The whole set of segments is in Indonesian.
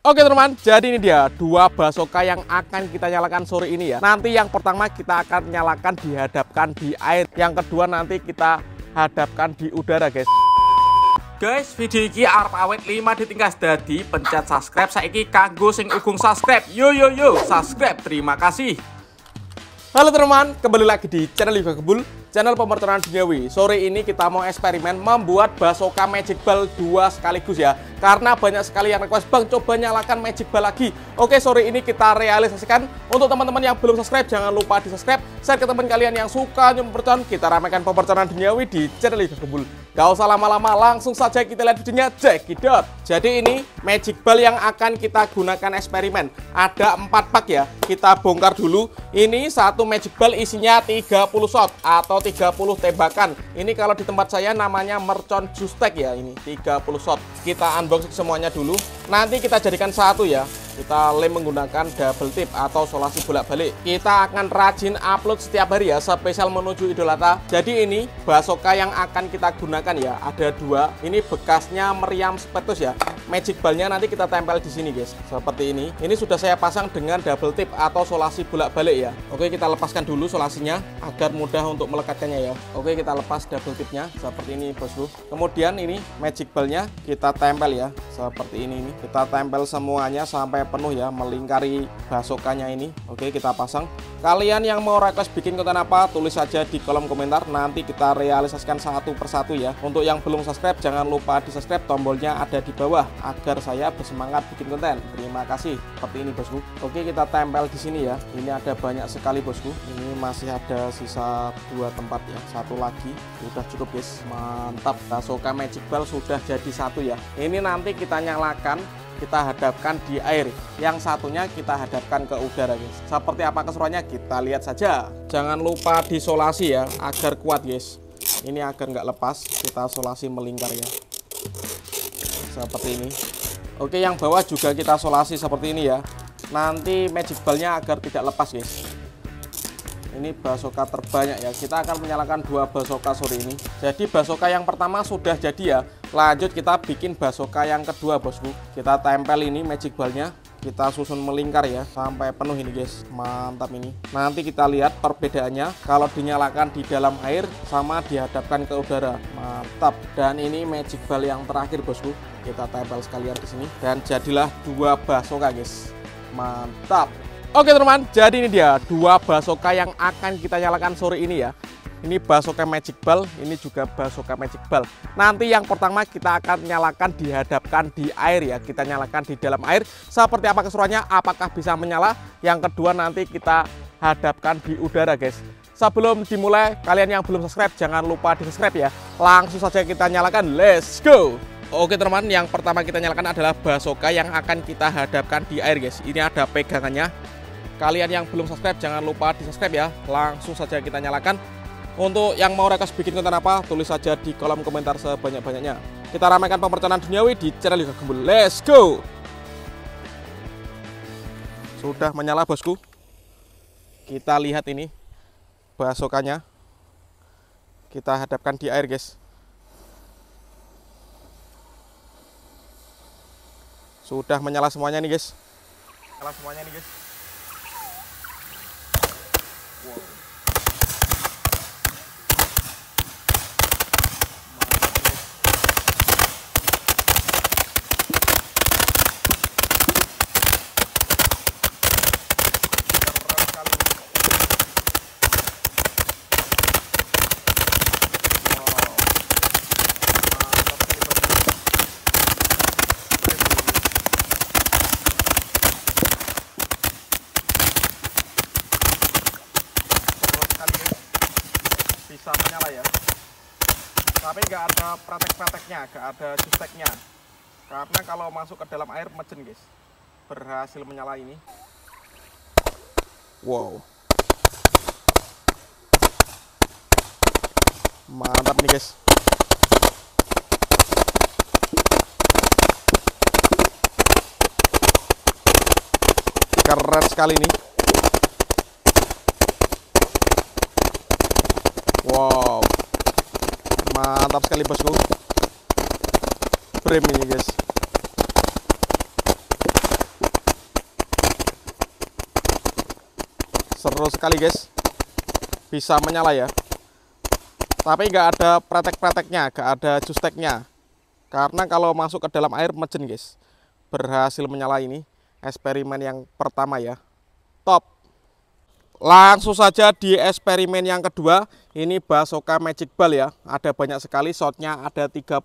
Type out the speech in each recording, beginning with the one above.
Oke teman-teman, jadi ini dia dua basoka yang akan kita nyalakan sore ini ya. Nanti yang pertama kita akan nyalakan dihadapkan di air. Yang kedua nanti kita hadapkan di udara guys. Guys, video ini arep awet 5 detik dadi pencet subscribe saiki kanggo sing ugung subscribe. Yo subscribe. Terima kasih. Halo teman-teman, kembali lagi di channel Liga Gebul, channel pemertuan duniawi. Sore ini kita mau eksperimen membuat basoka magic ball 2 sekaligus ya. Karena banyak sekali yang request, Bang coba nyalakan magic ball lagi. Oke, sore ini kita realisasikan. Untuk teman-teman yang belum subscribe, jangan lupa di subscribe. Share ke teman kalian yang suka pemertuan. Kita ramaikan pemertuan duniawi di channel Liga Gebul. Gak usah lama-lama, langsung saja kita lihat videonya. Check it out. Jadi ini magic ball yang akan kita gunakan eksperimen. Ada 4 pak ya. Kita bongkar dulu. Ini satu magic ball isinya 30 shot atau 30 tembakan. Ini kalau di tempat saya namanya mercon justek ya, ini 30 shot. Kita unboxing semuanya dulu. Nanti kita jadikan satu ya. Kita lem menggunakan double tip atau solasi bolak-balik. Kita akan rajin upload setiap hari ya, spesial menuju Idul Adha. Jadi ini basoka yang akan kita gunakan ya, ada 2. Ini bekasnya meriam spetus ya. Magic ballnya nanti kita tempel di sini guys, seperti ini. Ini sudah saya pasang dengan double tip atau solasi bolak-balik ya. Oke, kita lepaskan dulu solasinya agar mudah untuk melekatkannya ya. Oke, kita lepas double tipnya seperti ini bosku. Kemudian ini magic ballnya kita tempel ya, seperti ini. Kita tempel semuanya sampai penuh ya, melingkari basokanya ini. Oke, kita pasang. Kalian yang mau request bikin konten apa, tulis saja di kolom komentar. Nanti kita realisasikan satu persatu ya. Untuk yang belum subscribe, jangan lupa di subscribe, tombolnya ada di bawah agar saya bersemangat bikin konten. Terima kasih. Seperti ini bosku. Oke, kita tempel di sini ya. Ini ada banyak sekali bosku. Ini masih ada sisa 2 tempat ya. Satu lagi. Udah cukup guys. Mantap. Basoka magic ball sudah jadi satu ya. Ini nanti kita nyalakan, kita hadapkan di air, yang satunya kita hadapkan ke udara guys. Seperti apa keseruannya kita lihat saja. Jangan lupa disolasi ya agar kuat guys. Ini agar nggak lepas, kita solasi melingkar ya, seperti ini. Oke, yang bawah juga kita solasi seperti ini ya. Nanti magic ballnya agar tidak lepas guys. Ini basoka terbanyak ya. Kita akan menyalakan 2 basoka sore ini. Jadi basoka yang pertama sudah jadi ya. Lanjut kita bikin basoka yang kedua bosku. Kita tempel ini magic ballnya, kita susun melingkar ya sampai penuh ini guys. Mantap ini. Nanti kita lihat perbedaannya kalau dinyalakan di dalam air sama dihadapkan ke udara. Mantap. Dan ini magic ball yang terakhir bosku. Kita tempel sekalian di sini dan jadilah 2 basoka guys. Mantap. Oke teman-teman, jadi ini dia 2 basoka yang akan kita nyalakan sore ini ya. Ini basoka magic ball, ini juga basoka magic ball. Nanti yang pertama kita akan nyalakan dihadapkan di air ya. Kita nyalakan di dalam air. Seperti apa keseruannya, apakah bisa menyala? Yang kedua nanti kita hadapkan di udara guys. Sebelum dimulai, kalian yang belum subscribe jangan lupa di subscribe ya. Langsung saja kita nyalakan, let's go. Oke teman-teman, yang pertama kita nyalakan adalah basoka yang akan kita hadapkan di air guys. Ini ada pegangannya. Kalian yang belum subscribe jangan lupa di subscribe ya. Langsung saja kita nyalakan. Untuk yang mau request bikin konten apa, tulis saja di kolom komentar sebanyak-banyaknya. Kita ramaikan pemertuan duniawi di channel Liga Gebul. Let's go. Sudah menyala bosku. Kita lihat ini basokanya. Kita hadapkan di air guys. Sudah menyala semuanya nih guys. Menyala semuanya nih guys. Wow. Bisa menyala ya, tapi nggak ada pretek-preteknya, nggak ada justeknya, karena kalau masuk ke dalam air mejen guys. Berhasil menyala ini. Wow, mantap nih guys. Keren sekali nih. Wow, mantap sekali bosku. Frame ini guys. seru sekali guys, bisa menyala ya. Tapi nggak ada pretek-preteknya, nggak ada justeknya, karena kalau masuk ke dalam air mejen guys. Berhasil menyala ini, eksperimen yang pertama ya, top. Langsung saja di eksperimen yang kedua, ini Basoka Magic Ball ya. Ada banyak sekali, shotnya ada 30.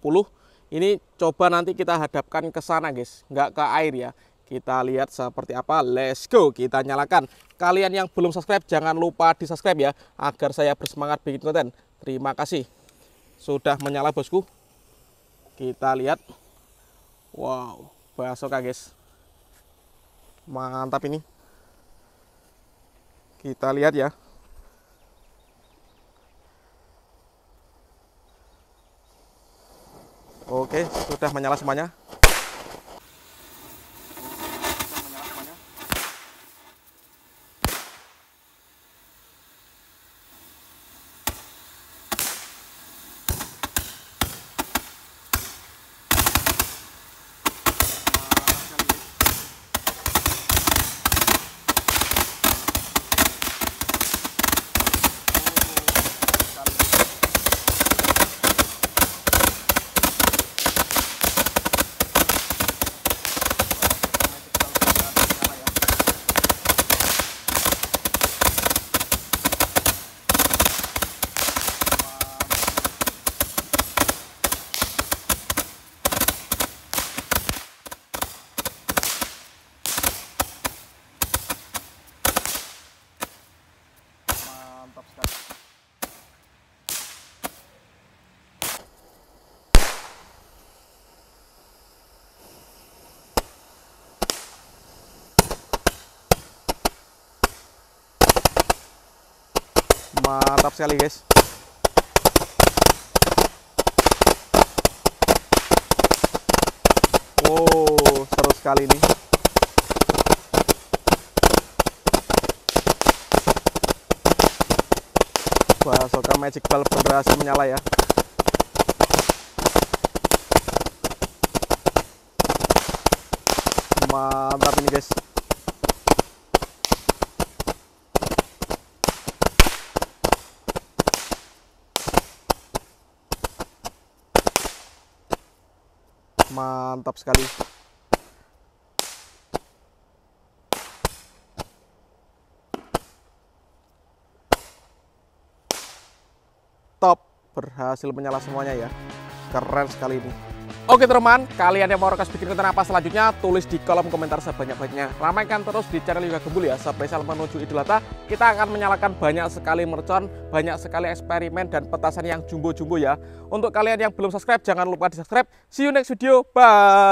Ini coba nanti kita hadapkan ke sana guys, nggak ke air ya. Kita lihat seperti apa, let's go, kita nyalakan. Kalian yang belum subscribe, jangan lupa di subscribe ya, agar saya bersemangat bikin konten. Terima kasih. Sudah menyala bosku. Kita lihat. Wow, Basoka guys. Mantap ini. Kita lihat ya. Oke, sudah menyala semuanya. Mantap sekali. Mantap sekali guys. Wow, seru sekali ini. Basoka Magic Ball berhasil menyala ya. Mantap ini guys. Mantap sekali. Top, berhasil menyala semuanya ya. Keren sekali ini. Oke teman, kalian yang mau request bikin konten apa selanjutnya, tulis di kolom komentar sebanyak-banyaknya. Ramaikan terus di channel Yoga Gembul ya. Spesial menuju Idul Adha, kita akan menyalakan banyak sekali mercon, banyak sekali eksperimen dan petasan yang jumbo-jumbo ya. Untuk kalian yang belum subscribe, jangan lupa di subscribe. See you next video, bye.